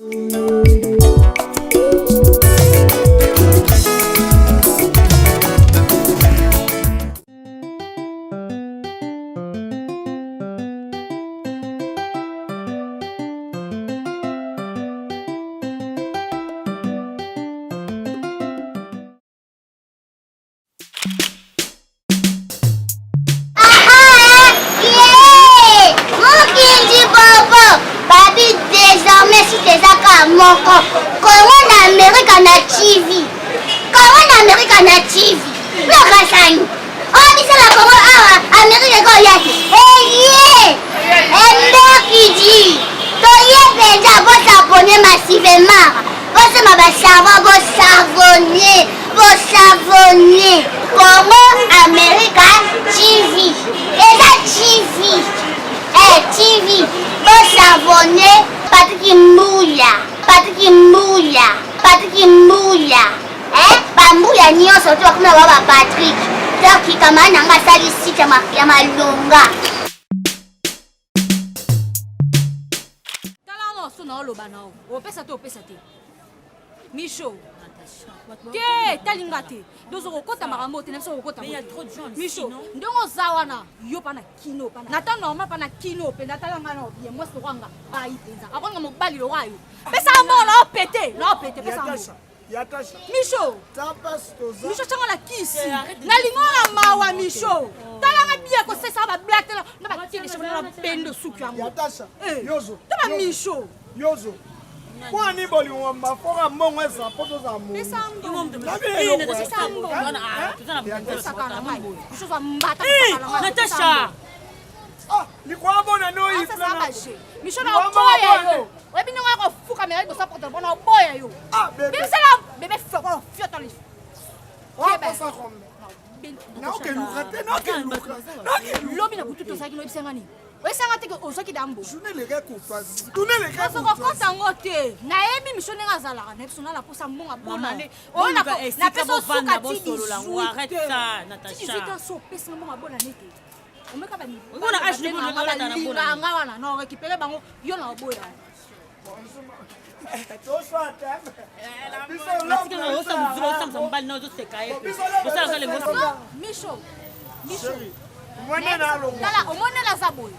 Michaud. Mais il y a trop de gens ici. Michaud. Ndongo zawana yo pana kino pana. Nata normal pana kino pe nata langa no bien moi soranga. Ah ipenza. Akonga mobali lo wayo. Pesa mo na pété, na pété pesa mo. Yatasha. Michaud. Tapas toza. Michaud changa la kisi. Na lingola mawa Michaud. Talanga bien ko sesa ba black na ba tiene changa na pendo suku yango. Yatasha. Yozo. Tama Michaud. Yozo. Kwa ni boli wamba fora mongo esa poto za mu. Pesa mo. Natasha. Ah, ni kwa bona no yi plana. Michaud na boya yo. Webi ni wa ko fuka me ko support bona boya yo. Ah, bébé. Bébé fera fiota li. Wa ko sa kombe. Na oke lukate, na oke lukate. Lobi na bututo sa kino ibisengani. Wesanga teke osoki dambo. Journée les gars courtoisie. Tourner les gars. Parce que quand ngote, na ebi Michaud nga zala na bisona la posa mbonga bonane. Ona na peso suka ti arrête ça Natasha. Tu veux so pesa mbonga bonane te. Omeka ba ni. Ona ashni ko na bonane. Nga wana na récupérer bango yo na boya. Michaud. Omone la zaboy.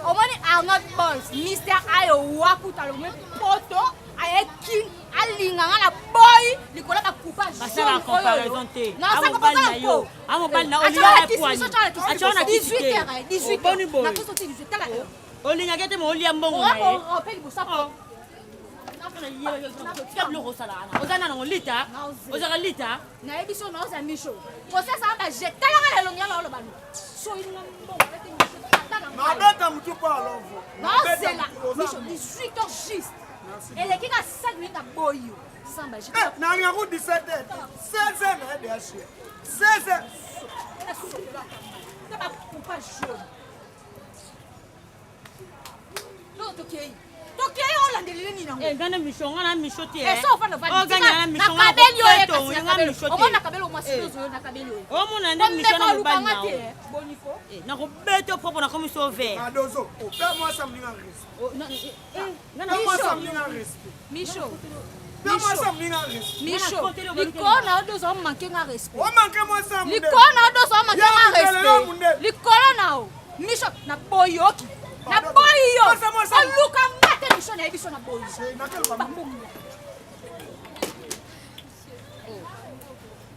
Omone Arnold Boys. Mr. Ayo wakuta lo me poto ayekin alinga na boy likola ba coupage. Basala comparaison te. Na sa comparaison ko. Amobali na olia poani. Achona 18h. Na ko soti 18h la. Olinga gete mo olia mbongo na ye. O peli busapo. Ozana na lita. Ozaka lita. Na ebiso na oza Michaud. Posesa ba jeta la longia la lobalo. So ina mbongo bete Michaud. Na beta mutu pa lovo. Na c'est là. Michaud 18h juste. Et les kika 5 minutes à boyo. Samba jeta. Na ngako 17h. 16h na DH. 16h. Ça va couper jaune. Non, OK. Toke yo landelele ni nango. Gana Michaud, ngana Michaud te. So fa no va. Gana Michaud. Na kabelo ye kasi ngana Michaud. O mona kabelo mo sizo na kabelo ye. O mona nde Michaud na mobali na. Bonifo. Na ko beto propre na comme so vert. Adozo. O père moi ça mlinga risque. Ngana moi ça mlinga risque. Michaud. Père moi ça mlinga risque. Michaud. Likona odozo manke nga respect. O manke moi ça. Likona odozo manke nga respect. Likona nao. Michaud na boyoki. Na boyo. O luka mate Michaud na ebiso na boyo. Na quel pas.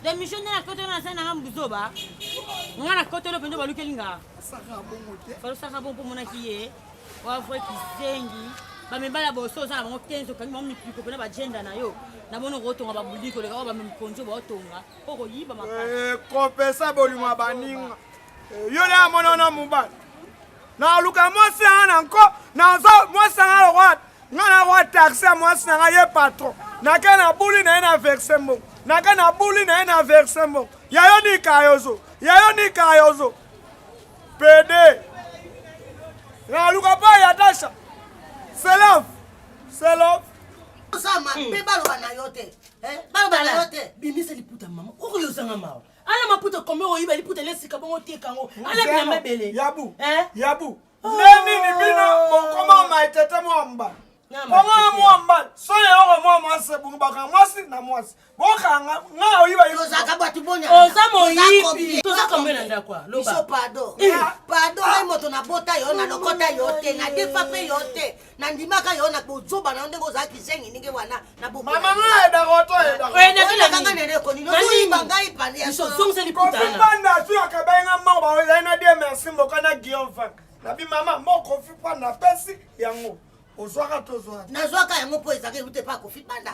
De Michaud na kote na sana ngambuzo ba. Ngana kote lo pendo balukelinga. Saka bongo te. Falo saka bongo mona kiye. Wa fwe kizengi. Ba membala boso sana bango kenzo kangi mo mipiko pena ba gender na yo. Na bono rotonga ba buliko le ka ba mkonjo ba otonga. Oko yiba makala. Kopesa bolima baninga. Yo le amonona mubali. Na luka mwasi ana nko na zo mwasi ana roi ngana roi taxi mwasi na ye patron na kana buli na ina verse mbo na kana buli na ina verse mbo yayo ni kayozo pede na luka pa ya tasha self sama beba lo na yote baba na yote bimisa liputa mama oyo zanga mawa ala maputa komero yiba liputa lesika bongo tekango ala bina mebele yabu neni ni bino bokoma maitete mwamba baka mwasi na mwasi. Boka nga oyiba yo. Tozaka batu bonya. Oza moyibi. Toza combien nanda quoi? Loba. Biso pardon. Pardon ay moto na bota yo na lokota yo te na defa pe yo te. Na ndimaka yo na bozoba na ndenge oza kisengi ninge wana na bo. Mama nga eda roto eda. Wena kanga nene ko ni no ibanga ipande ya so song se li Kofi putana. Panda tu akabenga mama ba oza na dia merci mbokana Guillaume Fak. Na bi mama mo Kofi Panda pesi yango. Ozwaka tozwa. Nazwaka yango po ezaka ute pa Kofi Panda.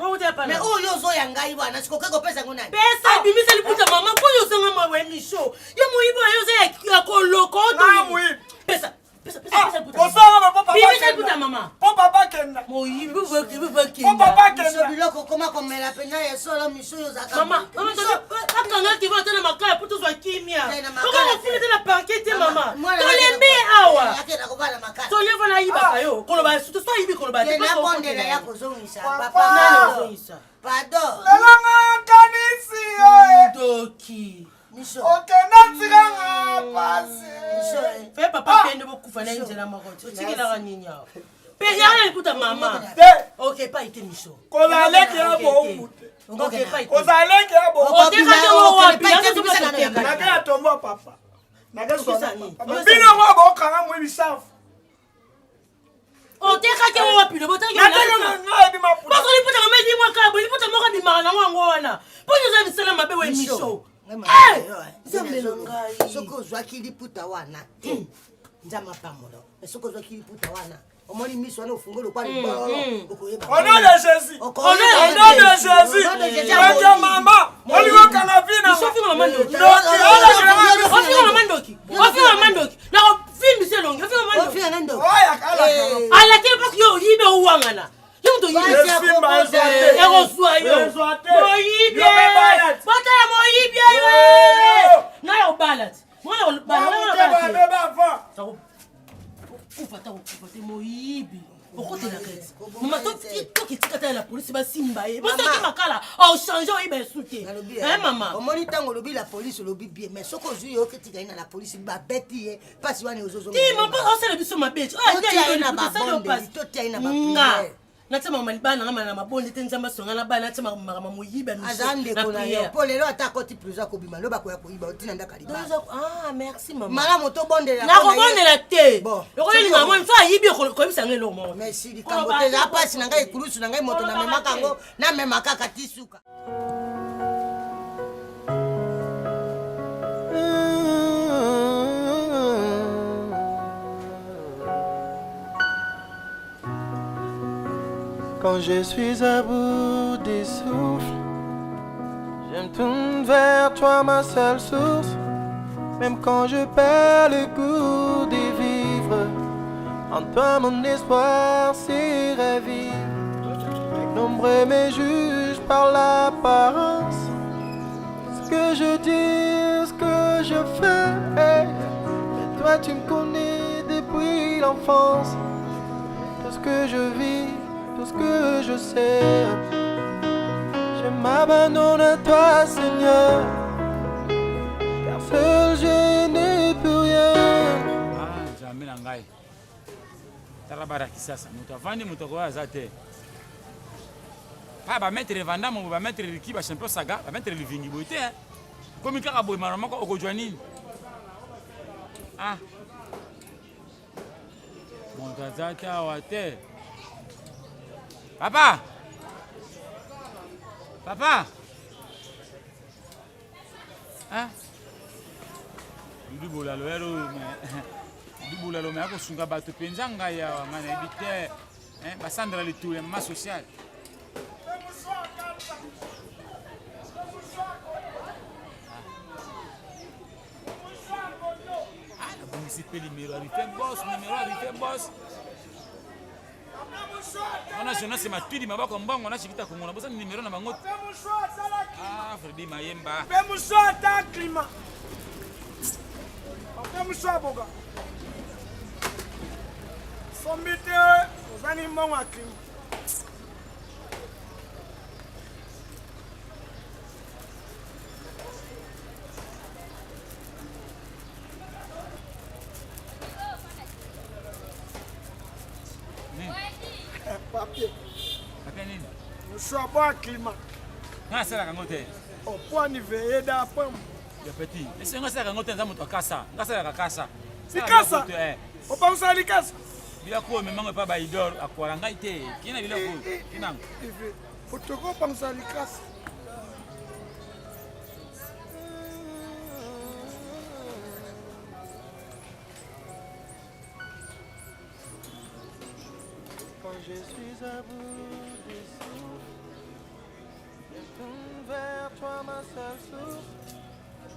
Mais oyo zo ya ngai bwana sikoke ko pesa ngo nani. Pesa bimisa liputa mama ko yo sanga mawe misho. Yo moyibo yo ze ya koloko to. Na muyi. Pesa liputa. Osanga papa. Bimisa liputa mama. Papa kenda. Moyibi bubaki. Papa Miso kenda. biloko koma komela pena ya solo miso yo zaka. Mama, akanga ki va tena makala puto zwa kimia. Okanga fule tena parquet mama. Tolembe awa. Akena ko bala makala. Toleva na yiba kayo. Koloba suto so yibi koloba. Tena bondela ya kozongisa papa. Nani kozongisa? Pardon. Lelanga kanisi yo. Doki. Miso. Okenda tiranga pasi. Fais papa pende bokufa na injela makoti. Tikila kanyinya. Pe yala ikuta mama. OK, pas ite miso. Kozaleki ya bo. OK, pas ite. Kozaleki ya bo. Oteka ke wo wapi? Nake ya tombo papa. Nake sona papa. Bino wa bo kanga mwe bisafu. Oteka ke wo wapi? Boteka Nake na bi maputa. Parce que liputa ngame di mwaka, liputa mwaka bi mara na wango wana. Ponyo za bisala mabe we miso. Soko zwaki liputa wana. Nzama pamodo. Soko zwaki liputa wana. Omoni miso wana ufungolo kwa libao. Au nom de Jésus. Au nom de Jésus. Waka mama. Oli waka na vina. Sofi mama ndoki. Ofi mama ndoki. Na film se longi. Ofi mama ndoki. Oya kala. Ala ke parce yo yibe uwangana. Yo to yibe. Ego swayo. Moyibe. Bata moyibe yo. Na yo balat. Mwana balat. Ufata moyibi. Okote la kete. Mama to kitika la police ba simba e. Bosa ki makala. O changer o ibe soute. Mama. Omoni tango lobi la police lobi bien mais soko zu yo kitika ina la police ba beti e. Pasi wana ozozo. Ti mama o sele biso mabeji. Ah, ndia ina ba bonde. To tia ina ba prière. Natsema malibana ngama na mabonde tenzamba songa na bana natsema mama moyiba miso. Azande kona yo. Pole lo atako ti prison ko bima lo ba ko ya ko iba otina ndaka liba. Ah, merci mama. Mala moto bonde la. Na ko bonde la te. Bon. Yoko ni ngamo mfa yibi ko bisa ngelo mo. Merci di kambo te la pasi na ngai kurusu na ngai moto na memaka ngo na memaka katisuka. Quand je suis à bout des souffles, je me tourne vers toi, ma seule source. Même quand je perds le goût des vivres, en toi mon espoir s'y ravive. Nombreux me jugent par l'apparence, ce que je dis, ce que je fais. Mais toi tu me connais depuis l'enfance, tout ce que je vis, tout ce que je sais, je m'abandonne à toi, Seigneur, car seul je n'ai plus rien. Ah, jamais n'angai. Tarabara kisasa, mutu avandi mutu kwa zate. Pa ba mettre vanda mo ba mettre l'équipe champion saga, ba mettre le vingi boité. Comme kaka boy marama ko okojwani. Ah. Mutu zate awate. Papa! Papa! Hein? Ndibola loero me. Ndibola lo me ako sunga bato penza ngai ya ngana ebite. Hein? Basandra le tout, ma social. Ah, la municipalité numéro arrivé boss. On a c'est ma tuile ma bako mbongo na chikita komona bosa numéro na bango. Ah, Freddy Mayemba. Pe muso ta climat. Pe muso boga. Sombite ozani mbongo a climat. Papier. Papier nini? soit bon climat. Nga sala kango te. Oh, pour niveiller da pam. Ya petit. Ese nga sala kango te nza moto akasa. Nga sala kakasa. Likasa. O pense à likasa. Bila ko me mango pa ba idor akwara ngai te. Kina bila ko. Kinang. Faut te penser à likasa. Quand je suis à bout du souffle, je tourne vers toi ma seule source.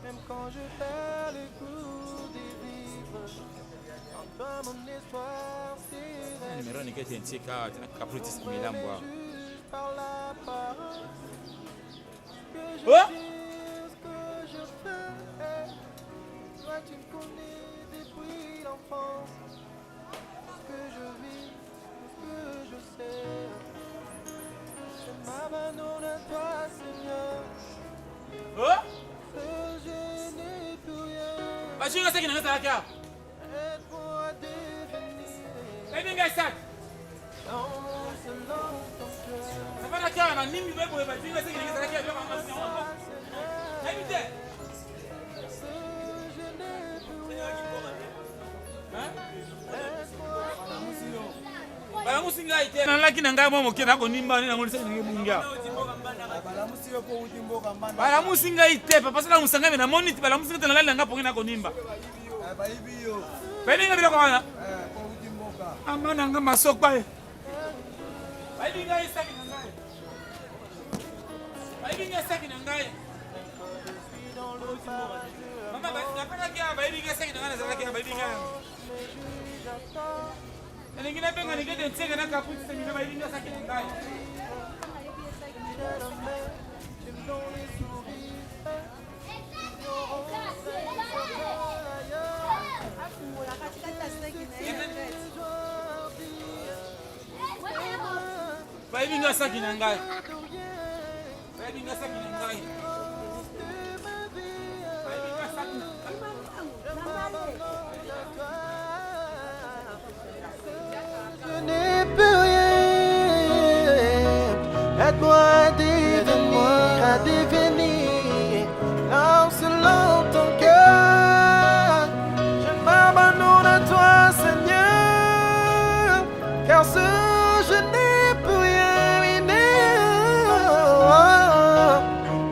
Même quand je perds le goût de vivre, en toi mon espoir s'érève. Numéro ni kete ntika kaprotis milambwa. Par la parole, que je Oh! dise, que je fais. Toi tu me connais depuis l'enfance. Ce que je vis, ce que je sais. Je m'abandonne à toi, Seigneur. Oh? Je n'ai plus rien. Ba chinga saki nanga sala kya. Aide-moi à devenir Baby ngai sak. dans ce long ton cœur. Ça va kya na nimi be boye ba chinga saki nanga sala kya yo kanga sina wango. Baby te. Je n'ai plus rien. Hein? Bala musinga ite. Na laki nanga mo moke na ko nimba ni na ngolisa ngi bunga. Bala musinga ite papa sala musanga me na moniti bala musinga tana lala nga pongina ko nimba. Baby ngai bila ko wana. Amana nga masokpa e. Baby ngai saki nanga. Baby ngai saki nanga. Mama ba napaka kia baby ngai saki nanga sala kia baby ngai. Ningine benga ningine ntenge na kaputi sengine baby ngai saki nanga. Tu me donnes les sourires. Baby ngai saki nanga. Baby ngai saki nanga. Baby ngai saki Je n'ai plus rien. Aide-moi à devenir l'homme selon ton cœur. Je m'abandonne à toi, Seigneur, car ce je n'ai plus rien.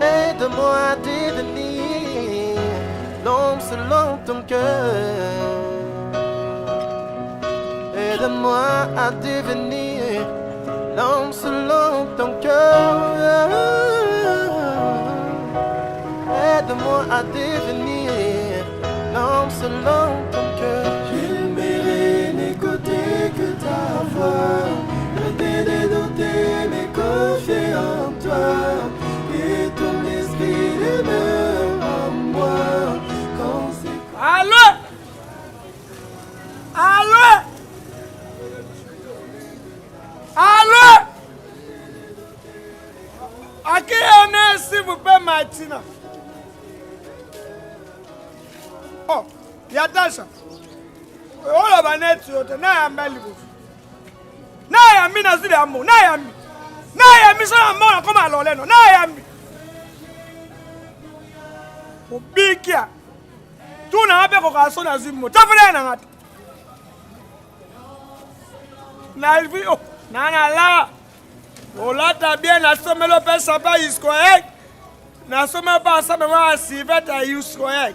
Aide-moi à devenir l'homme selon ton cœur. Aide-moi à devenir l'homme selon ton cœur. Aide-moi à devenir l'homme selon ton cœur. J'aimerais n'écouter que ta voix, arrêter de douter mais confier en toi. Et ton esprit demeure en moi. Allô? Allô? Allô? À qui on est, s'il vous plaît, Martina? Oh, Yatasha. Oh, la banette, na yambali. Na yambi na zile amo, na yambi. Na yambi so amo na koma loleno, na yambi. Obikia. Tu na ape ko kaso na zimo. Tafuna na ngata. Na ilvi oh, na la. Olata bien na somelo pe sapa iskoek. Na somelo pa sapa ma siveta iskoek.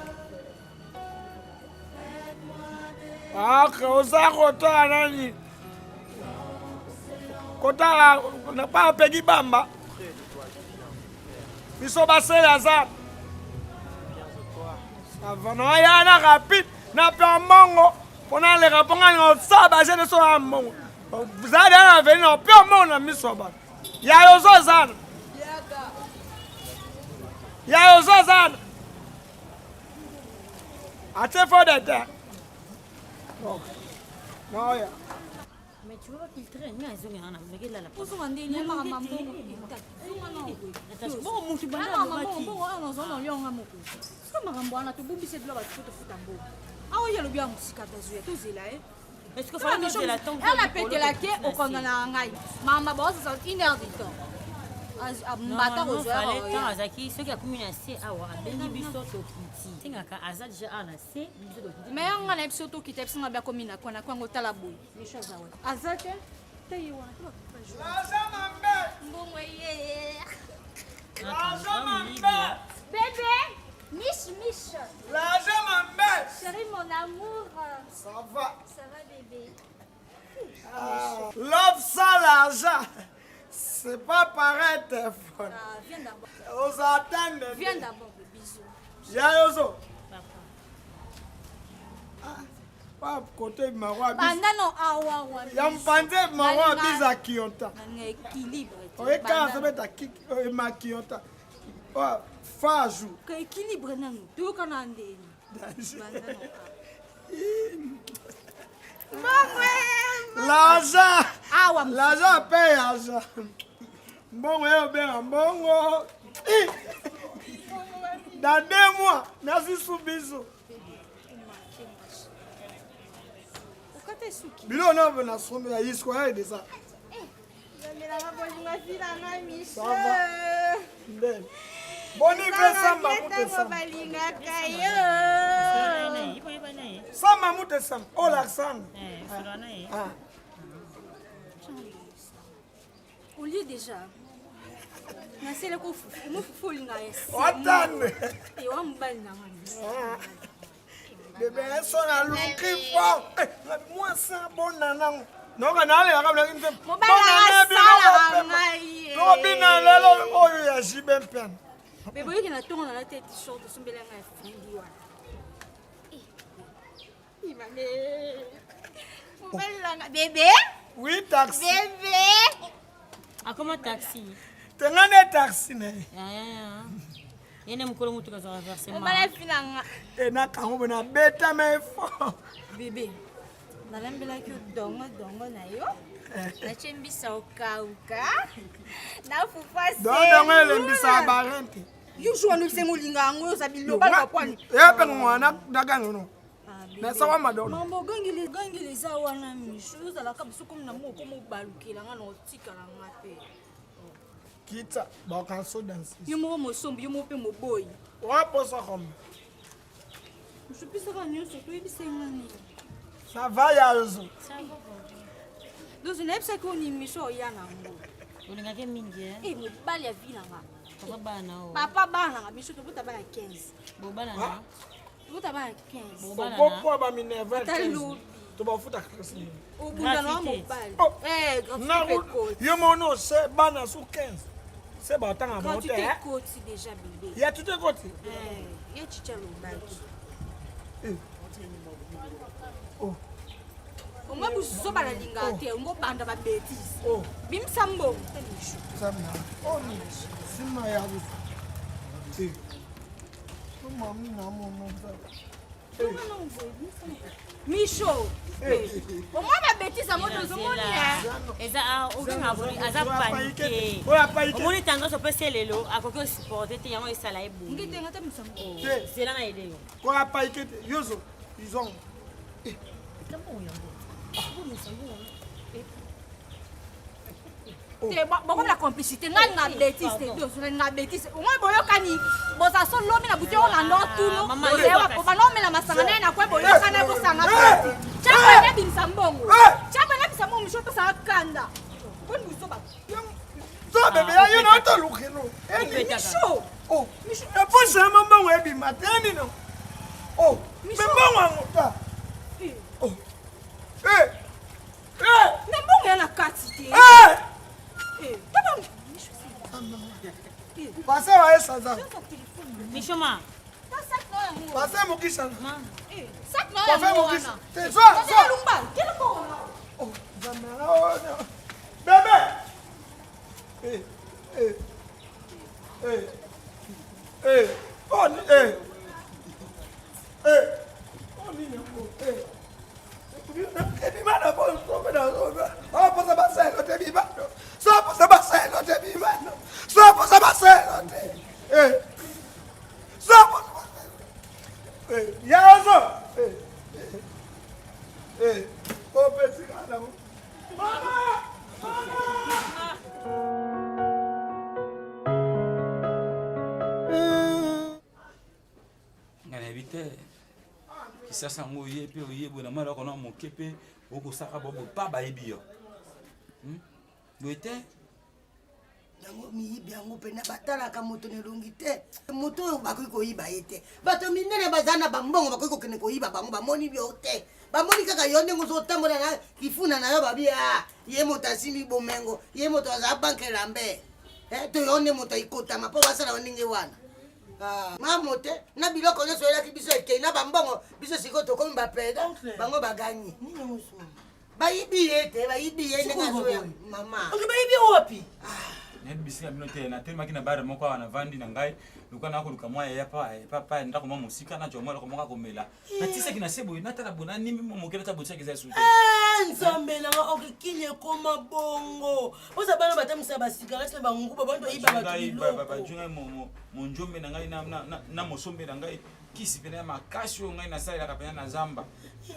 Ah, kauza kota nani? Kota na pa pegi bamba. Biso basela za. Savano ya na rapide na pe mongo. Pona le raponga ngo saba je de so amongo. Zada na veni na pe mongo na misoba. Ya yozo zana. Ya yozo zana. Ate for that. Non, ya. Mais tu vois qu'il traîne, il y a un zone, mais il a la Poso ngandi ni mama mambo. Bon, mon chibana, Mama mambo bongo ana zona lyonga moko. Sika makambo wana tobumbise bila batu tofuta mbo. Awo yelo bya musika tazuya tozela est-ce que faut que la tombe? Elle a pété la quai au condamné à Ngaï. Maman, bon, ça 1 heure du temps. mbata kozwa ntango azalaki soki akomi na se awa abengi biso tokiti tingaka aza deja awa na se biso tokiti me yanga na biso tokita bisinga bia komi na kwana kwango tala boye aza te teye wana mbongo ye bébé Mich l'argent m'embête. chérie mon amour Ça va bébé l'homme sans l'argent c'est pas pareil téléphone. Viens d'abord. On s'attend. Viens d'abord, bisous. Yayozo. Pas côté marois. Bandano awa wa. Yam pande marois biza kionta. Équilibre. Oye quand ça beta ki ma kionta. Oh, faju. Que équilibre nangu. Tu kana ndeni. Bandano. L'argent. Awa. L'argent paye l'argent. Bon, bien, bon. Dans 2 mois, merci Soubizo. Bilo na vena sombe ya isko ya desa. Ça va. Bien. Boni fe samba mute samba. Samba mute samba. Oh la samba. Ah. Au lieu déjà. Nasele ko fufu, mo fufu linga yes. Otane. E wa mbali na ngani. Bébé son a looking for. Moi ça bon nanang. Non kana le akabla kinze. Bon na ngai. To bina lelo oyo ya jibe pen. Bébé yiki na tongo na la tête short sumbela ngai fundi wa. Imane. Mbali na bébé? Oui, taxi. Bébé. Ah, comment taxi? Tengane taxi ne. Yene mukolo mutu kaza versement. Mbala finanga. E na kango na beta me fo. Bébé. Nalembela ki dongo na yo. Na chembisa okauka. Na fufa se. Dongo elembisa barente. Yo jwa no sengo linga ngo za biloba ba kwani. E pe ngwana daga ngono. Na sawa madolo. Mambo gangile za wana mishu za la kabiso comme na moko mo balukela nga no tika na ngape. Kita ba kan so dance. Yo mo sombi yo mo pe mo boy. Wa posa comme. Je peux savoir mieux c'est toi bi sengani. Ça va ya zo. Donc je n'ai pas que ni misho ya na ngo. Olinga ke mingi Eh mo bali ya vila nga. Papa bana o. Papa bana nga misho to buta bana 15. Bo bana na. Buta bana 15. Pourquoi ba minerva? Talo. To ba futa kasi. O bunda no mo bali. Na yo mo no se bana su 15. C'est ba tanga Quand monte. tu t'écoutes déjà bébé. Ya tu t'écoutes. Ya chicha lo baki. Oh. Onga buso bala linga te, ongo banda ba bêtise. Oh. Bim sambo, tenisho. Samna. Oh ni. Sima ya bu. Eh. Oh mami na mo mo. Micho. Onga ba bêtise amoto zomoni Eza okinga boli aza panique. Oya paike. Omoni tanga so pese lelo akoko supporter te yango esala ebu. ngite ngata misambo. Zela na ile yo. Oya paike. Yozo. Ils ont. Te bako la complicité nga na bêtise te dos na bêtise. Onga boyo kani boza so lomi na butio na ndo tuno. Bozewa ko banome na masanga na kwa boyo kana bosanga. Chapa na binsambongo. Chapa na binsambongo misho to sa kanda. Kon buso ba. So bébé ya yo na to lukino. Micho. Oh, Micho. E po se mama we bi mateni no. Oh, me mama ngota. Oh. Na mbongo na kati te. Taba Micho si. Passez wa esa za. Mishoma. Passez mo kisha. Sak na Passez ya mo mwana. kisha. Te so. Lumba, kila ko. Oh, zamana. Oh. Bébé. Oh, oh, ni nyambo. Te bimana po so peda so. Oh, posa baselo te bimano. So posa baselo te bimano. So posa baselo te. So posa. Ya so. Oh, pesi kana. Mama! Mama! te kisasa ngo ye pe oye bona mala ko na moke pe oko saka bobo pa ba yebi yo boite yango miyibi yango pena batalaka moto nelongi te moto oyo bakoki koyiba ye te bato minene baza na bambongo bakoki kokende koyiba bango bamoni bio te bamoni kaka yo ndenge ozotambola na kifuna na yo babia ye moto asimbi bomengo ye moto aza banke lambe to yo nde moto ikotama mpo basala ndenge wana mamo te na biloko nyonso oyelaki biso ekei na bambongo biso sikoyo tokomi bapeda bango baganyi bayibi ye te bayibi ye ndenge azoya mama bayibi wapi bisika bino te na telemaki na bare moko wana vandi na ngai luka na koluka mwa ya papa ndako mwa musika na jomo la komoka komela na tisaki na sebo na tala bona nimi mokela ta botsa keza suite nzambe na okikinye koma bongo oza bana batamisa basigarette na banguba bantu yiba batu baba junga mo njombe na ngai na mosombe na ngai kisi pena makasi ngai na sala ka pena na zamba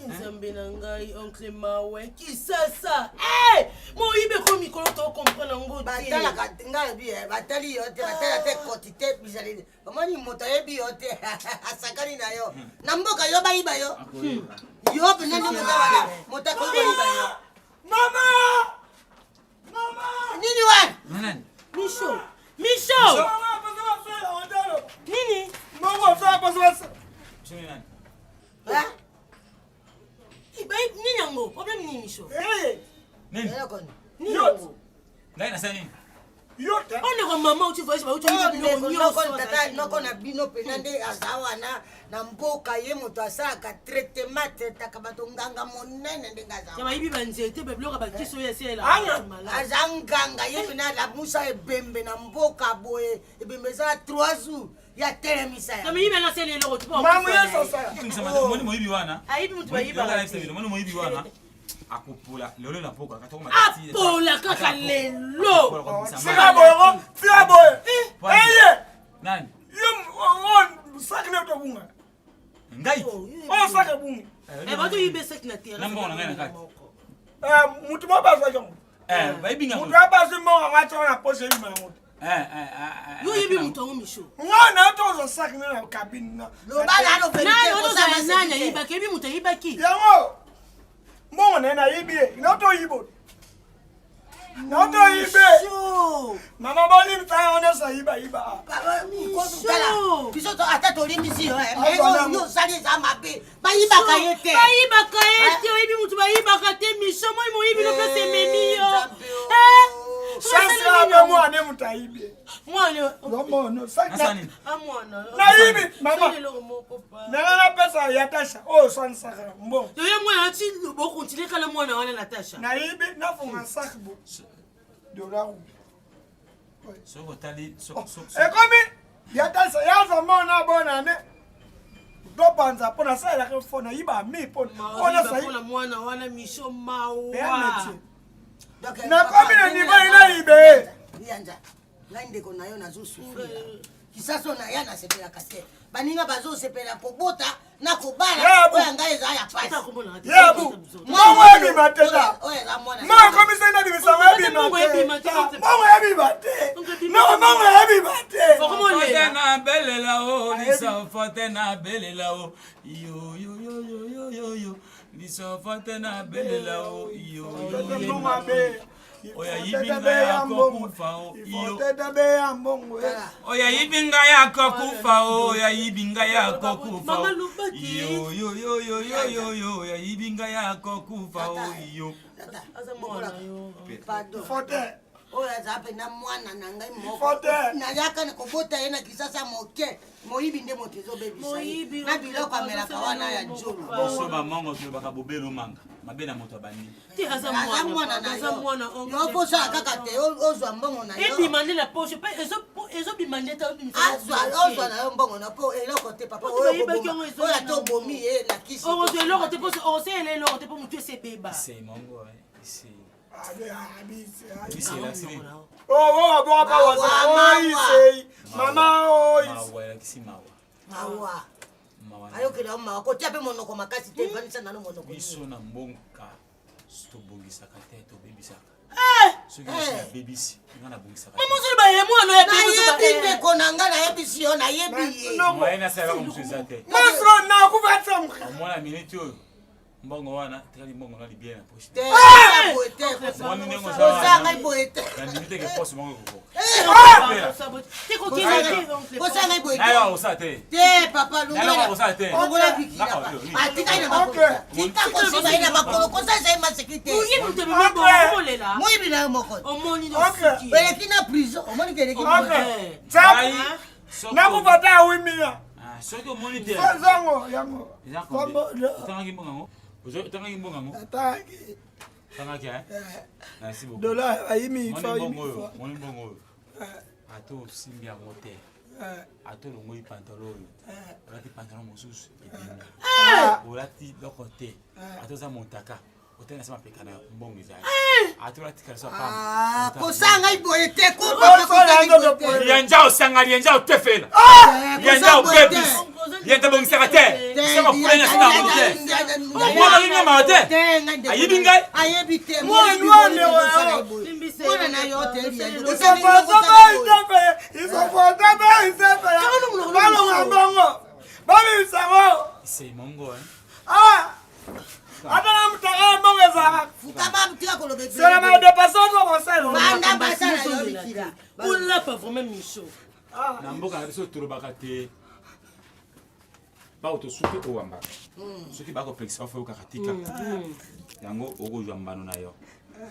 nzambe na ngai oncle mawe kisasa mo yibe ko mikolo to comprendre ngo batala ka ngai bi batali yo te batala te quantité bizali komani moto yebi yo te asakani na yo na mboka yo bayiba yo yo pena ni moto ko bayiba yo mama nini wana nani Micho nini mongo fa paso chini nani nini yango problème nini Micho nini nini yango ngai na sani yote on ko mama uti voice ba uti noko na bino pena nde azawana na mboka ye moto asalaka traitement tetaka bato nganga monene ndenge azawa ya bayibi banzete pe biloko bakiso ya sela aza nganga ye pena labusa ebembe na mboka boye ebembe ezala 3 jours ya telemisa ya miyibi na sela eloko tu mamu yeso sala moni moyibi wana ayibi mutu bayiba moni moyibi wana akopola lelo na poka katoko matati apola kaka lelo sika boyo fia boyo eye nani yo sakne to bunga ngai sakne bunga bato yibe sek na terre nambo na ngai na kati mutu mabasa jongo bayibi nga mutu abasi mbongo ngacho na pose yi mango yo yibi mutu ngo Micho ngana to zo sakne na cabine na lobala no na yo no za nanya yiba kebi mutu yiba ki yango mbongo na yibie inato yibo nato yibe mama boni mtaya ona sa yiba biso to ata tolimbisi yo yo sali za mabe bayibaka ye te oyibi mutu bayibaka te Micho moi moyibi no place memi yo sasa ba mwane mutayibie mwana no sakna mwana na yibi mama na pesa ya tasha sansa mbongo yo mwana ati bo continue kala mwana wana Natasha na yibi na fonga sakbo doraru soko tali ekomi ya tasha ya zamona bona ne do panza pona sala ke fona yiba mi pona sai pona mwana wana Micho mawa na komi na niveau ina yibe yanja ngai ndeko na yo nazosufrira kisaso na ya nasepelaka te baninga bazosepela kobota na kobala oyo ngai eza ya pasi yabu mongo ebima te ta mongo komisa ina bimisanga ebima te mongo ebima te mongo ebima te fote na belela o lisa fote na belela o yo lisa fote na belela o yo oya yibinga yako kufa o iyo oya yibinga yako kufa o oya yibinga yako kufa o yo oya yibinga yako kufa o iyo fote oyo aza mpe na mwana na ngai moko nayaka na kobota ye na kisasa moke moyibi nde moto ezobebisa ye na biloko amelaka wana ya jolo boso bamongo tolobaka bobelo manga mabe na moto abani aza mwana na yo posala kaka te ozwa mbongo na yo ebima nde na poshe mpe ezobima nde ozwa na yo mbongo na po eloko te papa oyo atobomi ye na kisi ozwa eloko te oseyela eloko te mpo motu esebeba ayokela mawa kotia mpe monoko makasi te evanisa nano monoko biso na mboka tobongisaka te tobebisaka soki nabebisi nga nabongisaka mamosoli baye mwana nayebi ndeko na nga nayebisi yo nayebi ye moye nasalaka mosu eza te masro nakuvatamka omwana minute oyo mbongo wana tekali mbongo na libie na poche kosanga boye te na minute ke poche mbongo koko kosanga boye nayo osa te te papa nayo osa te longola bikila atika ina makolo tika kosiba ina makolo kosasa ima sécurité moyibi na yo moko eleki na prison omoni ke eleki nakuvata ya 8 millions soki omoni te zango yango otangaki mbongo yango otangaki mbongo yango otangaki merci beaucoup dola ayimi moni mbongo oyo ata osimbi yango te ata olongoli pantalo oyo olati pantalo mosusu ebimi olati loko te ata oza montaka otanga sama pekana mbongo ezali ata olati kaliso kosanga iboye te lianja osanga lianja otefela lianja obebis lianja bongisaka te sema kulenya sina ngo te mwana linga ma te ayibi ngai ayebi te mwana na yo te c'est mongo atana mutaka mbongo ezaka fukama mtika kolobe sera ma dépassant toi mon sel banda basala yo bikila ola pas vraiment micho na mboka na biso tolobaka te bao tosuki owamba soki bakoplexisa ofoyokaka tika yango okozwa mbano na yo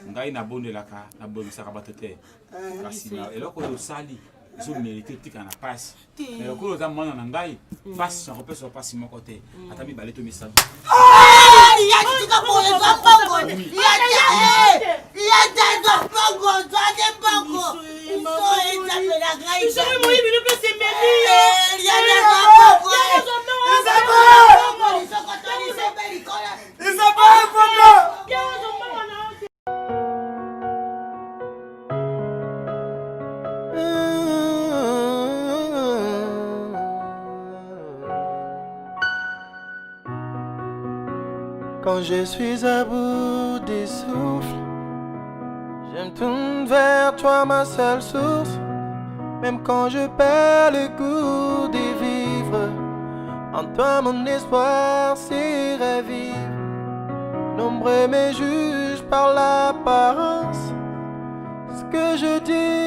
ngai nabondelaka nabongisaka bato te kasi eloko oyo osali ezomérite tika na pasi mais lokolo oza mwana na ngai pasi nakopesa pasi moko te ata mibale to misatu Quand je suis à bout des souffles, je me tourne vers toi, ma seule source. Même quand je perds le goût de vivre, en toi mon espoir s'irait vivre. Nombreux me jugent par l'apparence, ce que je dis